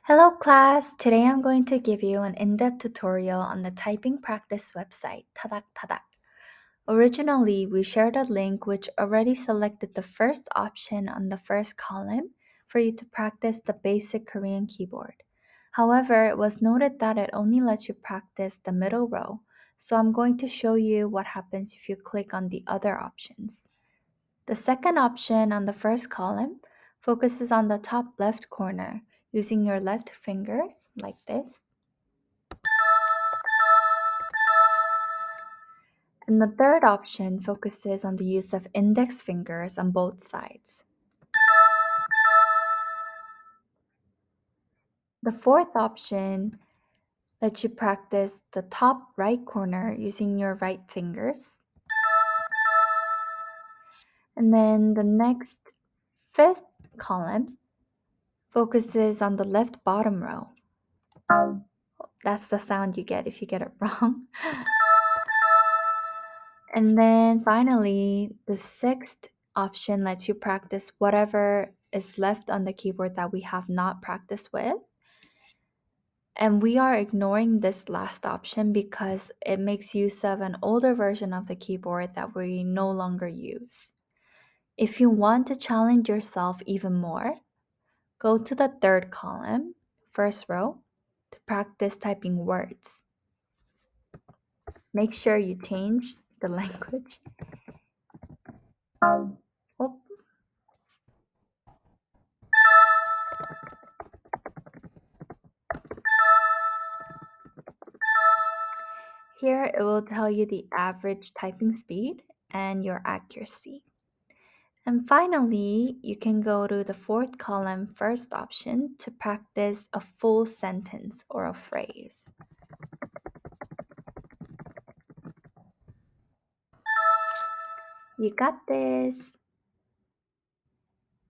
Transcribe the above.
Hello class! Today I'm going to give you an in-depth tutorial on the typing practice website, Tadak Tadak. Originally, we shared a link which already selected the first option on the first column for you to practice the basic Korean keyboard. However, it was noted that it only lets you practice the middle row, so I'm going to show you what happens if you click on the other options. The second option on the first column focuses on the top left corner using your left fingers like this. And the third option focuses on the use of index fingers on both sides. The fourth option lets you practice the top right corner using your right fingers. And then the next fifth column focuses on the left bottom row. That's the sound you get if you get it wrong. And then finally, the sixth option lets you practice whatever is left on the keyboard that we have not practiced with. And we are ignoring this last option because it makes use of an older version of the keyboard that we no longer use. If you want to challenge yourself even more, go to the third column, first row, to practice typing words. Make sure you change the language. Oh, here it will tell you the average typing speed and your accuracy. And finally, you can go to the fourth column first option to practice a full sentence or a phrase. You got this!